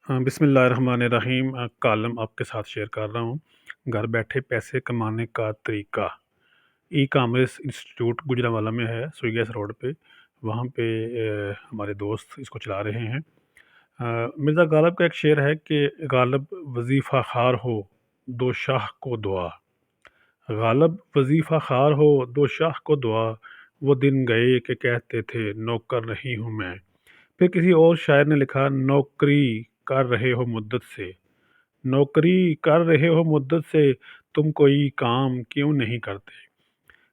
बिस्मिल्लाहिर्रहमानिर्रहीम कॉलम आपके साथ शेयर कर रहा हूँ। घर बैठे पैसे कमाने का तरीका। ई कॉमर्स इंस्टीट्यूट गुजरांवाला में है, स्विगेस रोड पे। वहाँ पे हमारे दोस्त इसको चला रहे हैं। मिर्ज़ा गालिब का एक शेर है कि गालिब वजीफ़ा खार हो, दो शाह को दुआ। गालिब वजीफ़ा खार हो, दो शाह को दुआ। वो दिन गए कि कहते थे नौकर नहीं हूँ मैं। फिर किसी और शायर ने लिखा, नौकरी कर रहे हो मुद्दत से, नौकरी कर रहे हो मुद्दत से, तुम कोई काम क्यों नहीं करते।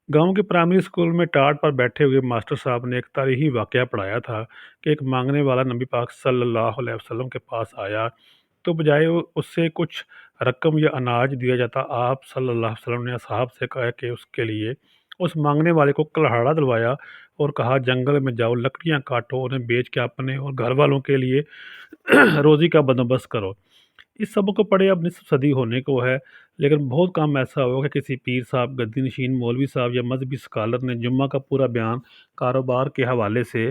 गांव के प्राइमरी स्कूल में टाट पर बैठे हुए मास्टर साहब ने एक तारीखी वाकया पढ़ाया था कि एक मांगने वाला नबी पाक सल्लल्लाहु अलैहि वसल्लम के पास आया, तो बजाय उससे कुछ रकम या अनाज दिया जाता, आप सल्लल्लाहु अलैहि वसल्लम ने असहाब से कहा कि उसके लिए उस मांगने वाले को कुल्हाड़ा दिलवाया और कहा, जंगल में जाओ, लकड़ियां काटो, उन्हें बेच के अपने और घर वालों के लिए रोज़ी का बंदोबस्त करो। इस सबक को पढ़े अब निस्फ़ सदी होने को है, लेकिन बहुत कम ऐसा होगा कि किसी पीर साहब, गद्दी नशीन मौलवी साहब या मज़हबी स्कॉलर ने जुम्मा का पूरा बयान कारोबार के हवाले से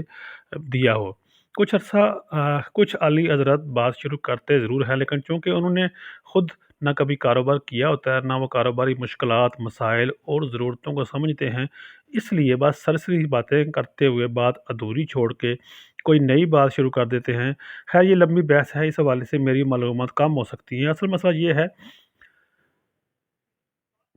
दिया हो। कुछ आली हज़रत बात शुरू करते ज़रूर हैं, लेकिन चूँकि उन्होंने खुद ना कभी कारोबार किया होता है, ना वो कारोबारी मुश्किलात, मसाइल और ज़रूरतों को समझते हैं, इसलिए बस सरसरी बातें करते हुए बात अधूरी छोड़ के कोई नई बात शुरू कर देते हैं। खैर, ये लंबी बहस है, इस हवाले से मेरी मालूमात कम हो सकती हैं। असल मसला ये है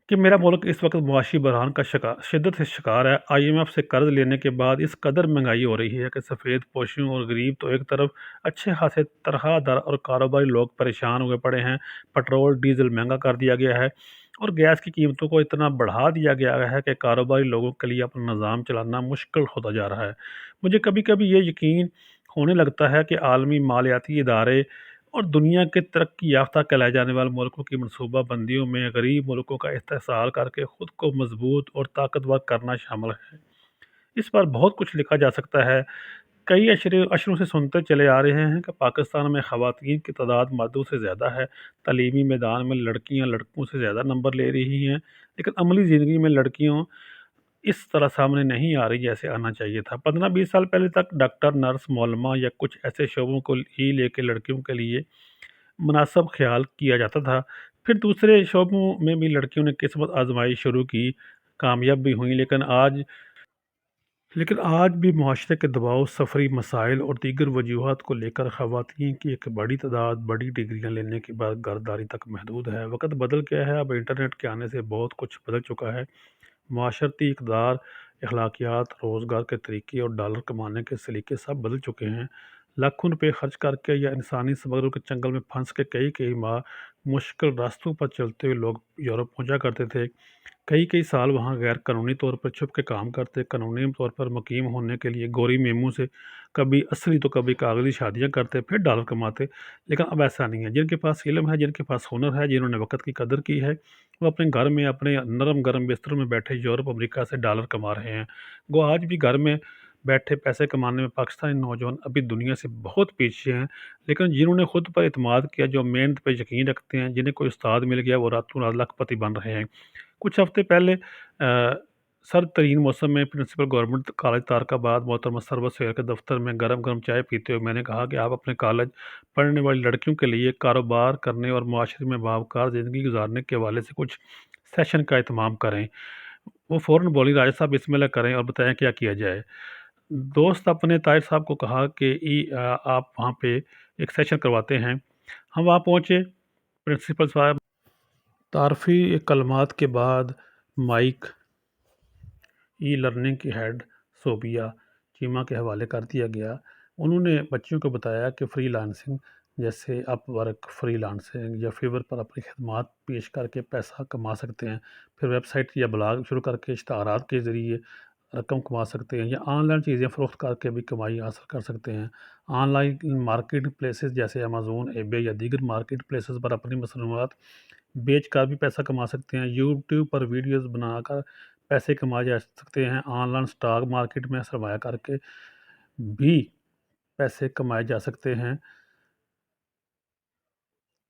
कि मेरा मुल्क इस वक्त मुआशी बहरान का शिद्दत से शिकार है। IMF से कर्ज लेने के बाद इस कदर महंगाई हो रही है कि सफ़ेद पोशियों और गरीब तो एक तरफ, अच्छे खासे तनख्वाहदार और कारोबारी लोग परेशान हुए पड़े हैं। पेट्रोल डीजल महंगा कर दिया गया है और गैस की कीमतों को इतना बढ़ा दिया गया है कि कारोबारी लोगों के लिए अपना निज़ाम चलाना मुश्किल होता जा रहा है। मुझे कभी कभी ये यकीन होने लगता है कि आलमी मालियाती इदारे और दुनिया के तरक्की याफ्ता कहलाए जाने वाले मुल्कों की मनसूबा बंदियों में गरीब मुल्कों का इस्तेहसाल करके ख़ुद को मजबूत और ताकतवर करना शामिल है। इस पर बहुत कुछ लिखा जा सकता है। कई अशरों से सुनते चले आ रहे हैं कि पाकिस्तान में ख़वातीन की तादाद मर्दों से ज़्यादा है। तालीमी मैदान में लड़कियां लड़कों से ज़्यादा नंबर ले रही हैं, लेकिन अमली ज़िंदगी में लड़कियों इस तरह सामने नहीं आ रही जैसे आना चाहिए था। 15-20 साल पहले तक डॉक्टर, नर्स, मौलमा या कुछ ऐसे शोबों को ही लेके लड़कियों के लिए मुनासिब ख़्याल किया जाता था। फिर दूसरे शोबों में भी लड़कियों ने किस्मत आज़माई शुरू की, कामयाब भी हुईं, लेकिन आज भी मुआशरे के दबाव, सफ़री मसाइल और दीगर वजूहात को लेकर ख़वातीन की एक बड़ी तादाद बड़ी डिग्रियाँ लेने के बाद घरदारी तक महदूद है। वक़्त बदल गया है, अब इंटरनेट के आने से बहुत कुछ बदल चुका है। माशरती इक़दार, अखलाकियात, रोज़गार के तरीके और डॉलर कमाने के सलीके सब बदल चुके हैं। लाखों रुपए खर्च करके या इंसानी समगलों के चंगल में फंस के कई कई माह मुश्किल रास्तों पर चलते हुए लोग यूरोप पहुंचा करते थे। कई कई साल वहां गैर कानूनी तौर पर छुप के काम करते, कानूनी तौर पर मुकीम होने के लिए गोरी मेमू से कभी असली तो कभी कागजी शादियां करते, फिर डॉलर कमाते। लेकिन अब ऐसा नहीं है। जिनके पास इल्म है, जिनके पास हुनर है, जिन्होंने वक्त की कदर की है, वो अपने घर में अपने नरम गरम बिस्तरों में बैठे यूरोप अमेरिका से डॉलर कमा रहे हैं। वो आज भी घर में बैठे पैसे कमाने में पाकिस्तानी नौजवान अभी दुनिया से बहुत पीछे हैं। लेकिन जिन्होंने खुद पर इतमाद किया, जो मेहनत पर यकीन रखते हैं, जिन्हें कोई उस्ताद मिल गया, वो रातों रात लखपति बन रहे हैं। कुछ हफ्ते पहले सर्द तरीन मौसम में प्रिंसिपल गवर्नमेंट कॉलेज तारकाबाद मोहतरमा सरवत सैयद के दफ्तर में गरम गरम चाय पीते हुए मैंने कहा कि आप अपने कॉलेज पढ़ने वाली लड़कियों के लिए कारोबार करने और माशरे में बावकार ज़िंदगी गुजारने के हवाले से कुछ सेशन का एहतमाम करें। वो फ़ौरन बोली, राजा साहब बिस्मिल्लाह करें और बताएं क्या किया जाए। दोस्त अपने ताहिर साहब को कहा कि आप वहाँ पे एक सेशन करवाते हैं। हम वहाँ पहुँचे। प्रिंसिपल साहब तारफ़ी कलमात के बाद माइक ई लर्निंग की हेड सोबिया चीमा के हवाले कर दिया गया। उन्होंने बच्चियों को बताया कि फ्रीलांसिंग जैसे अपवर्क, फ्रीलांसिंग या फीवर पर अपनी खदमात पेश करके पैसा कमा सकते हैं। फिर वेबसाइट या ब्लॉग शुरू करके इश्तहारात के ज़रिए रकम कमा सकते हैं, या ऑनलाइन चीज़ें फ़रोख्त करके भी कमाई हासिल कर सकते हैं। ऑनलाइन मार्केट प्लेसेस जैसे अमेज़न, eBay या दीगर मार्केट प्लेसेस पर अपनी मसनूआत बेच कर भी पैसा कमा सकते हैं। यूट्यूब पर वीडियोस बनाकर पैसे कमाए जा सकते हैं। ऑनलाइन स्टॉक मार्केट में सरमाया करके भी पैसे कमाए जा सकते हैं।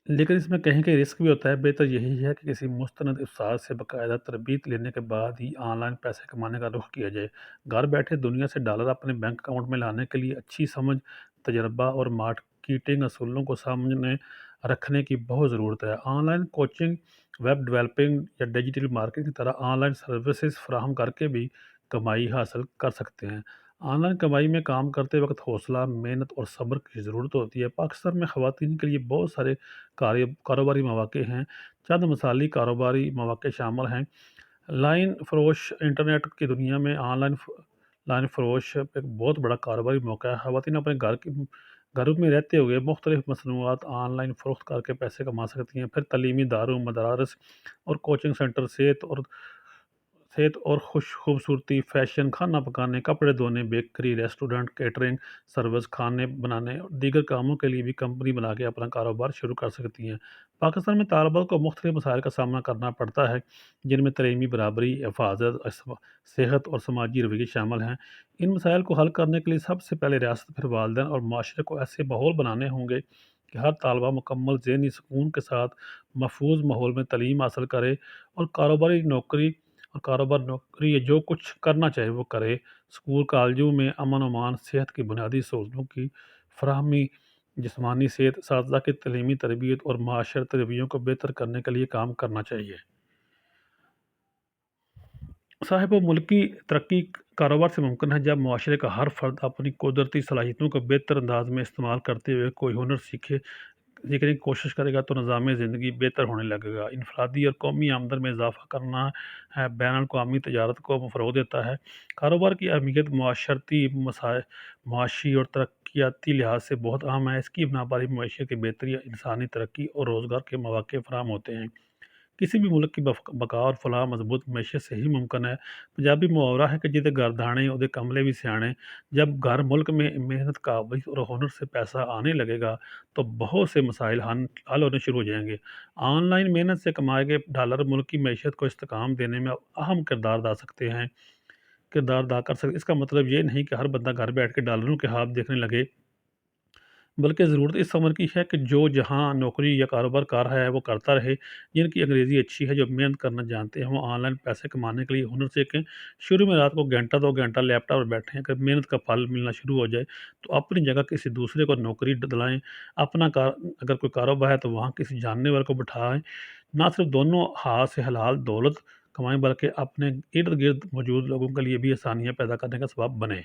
लेकिन इसमें कहीं-कहीं रिस्क भी होता है। बेहतर यही है कि किसी मुस्तनद उस्ताद से बाकायदा तरबियत लेने के बाद ही ऑनलाइन पैसे कमाने का रुख किया जाए। घर बैठे दुनिया से डॉलर अपने बैंक अकाउंट में लाने के लिए अच्छी समझ, तजर्बा और मार्केटिंग असूलों को सामने रखने की बहुत ज़रूरत है। ऑनलाइन कोचिंग, वेब डेवलपिंग या डिजिटल मार्केटिंग की तरह ऑनलाइन सर्विसेज फराहम करके भी कमाई हासिल कर सकते हैं। ऑनलाइन कमाई में काम करते वक्त हौसला, मेहनत और सब्र की ज़रूरत होती है। पाकिस्तान में ख़वातीन के लिए बहुत सारे कारोबारी मौक़े हैं। चंद मिसाली कारोबारी मौक़े शामिल हैं। लाइन फ़रोश इंटरनेट की दुनिया में लाइन फ़रोश एक बहुत बड़ा कारोबारी मौका है। ख़वातीन अपने घरों में रहते हुए मुख्तलिफ़ मसनूआत ऑनलाइन फ़रोख्त करके पैसे कमा सकती हैं। फिर तलीमी इदारों, मदारिस और कोचिंग सेंटर, सेहत और खूबसूरती, फ़ैशन, खाना पकाने, कपड़े धोने, बेकरी, रेस्टोरेंट, केटरिंग सर्विस, खाने बनाने और दीगर कामों के लिए भी कंपनी बना के अपना कारोबार शुरू कर सकती हैं। पाकिस्तान में तालिबात को मुख्तलिफ मसाइल का सामना करना पड़ता है, जिनमें तलीमी बराबरी, हिफाजत, सेहत और समाजी रवैये शामिल हैं। इन मसाइल को हल करने के लिए सबसे पहले रियासत, फिर वालिदैन और माशरे को ऐसे माहौल बनाने होंगे कि हर तालबा मुकम्मल ज़हनी सुकून के साथ महफूज माहौल में तालीम हासिल करे और कारोबार नौकरी या जो कुछ करना चाहे वो करे। स्कूल कॉलेजों में अमन-अमान, सेहत की बुनियादी सहूलतों की फराहमी, जिस्मानी सेहत, असातिज़ा की तालीमी तरबियत और माशरती रवैयों को बेहतर करने के लिए काम करना चाहिए। साहिब-व-मुल्की तरक्की कारोबार से मुमकिन है जब मुआशरे का हर फ़र्द अपनी कुदरती सलाहियतों को बेहतर अंदाज़ में इस्तेमाल करते हुए कोई हुनर सीखने की कोशिश करेगा तो निज़ाम ज़िंदगी बेहतर होने लगेगा। इनफ़रादी और कौमी आमदन में इज़ाफ़ा करना है, बैनुल-अक़वामी तजारत को फ़रोग़ देता है। कारोबार की अहमियत मुआशी और तरक्याती लिहाज़ से बहुत अहम है। इसकी बिना पर ही मईशत की बेहतरी, इंसानी तरक्की और रोज़गार के मौक़े फ़राहम होते हैं। किसी भी मुल्क की बका और फलाह मज़बूत मैशत से ही मुमकिन है। पंजाबी मुहावरा है कि जिते घर दाने उहदे कमले भी सियाने। जब घर मुल्क में मेहनत, काबिल और हुनर से पैसा आने लगेगा तो बहुत से मसाइल हल होने शुरू हो जाएंगे। ऑनलाइन मेहनत से कमाए गए डॉलर मुल्क की मैशत को इस्तेकाम देने में अहम किरदार अदा कर सकते। इसका मतलब ये नहीं कि हर बंदा घर बैठ के डॉलरों के ख्वाब देखने लगे, बल्कि ज़रूरत इस अमर की है कि जो जहाँ नौकरी या कारोबार कर रहा है वो करता रहे। जिनकी अंग्रेज़ी अच्छी है, जो मेहनत करना जानते हैं, वो ऑनलाइन पैसे कमाने के लिए हुनर सीखें। शुरू में रात को घंटा 2 घंटा लैपटॉप पर बैठें, अगर मेहनत का फल मिलना शुरू हो जाए तो अपनी जगह किसी दूसरे को नौकरी दिलाएँ। अपना कार अगर कोई कारोबार है तो वहाँ किसी जानने वाले को बिठाएँ। ना सिर्फ दोनों हाथ से हलाल दौलत कमाएँ, बल्कि अपने इर्द-गिर्द मौजूद लोगों के लिए भी आसानियाँ पैदा करने का सबब बनें।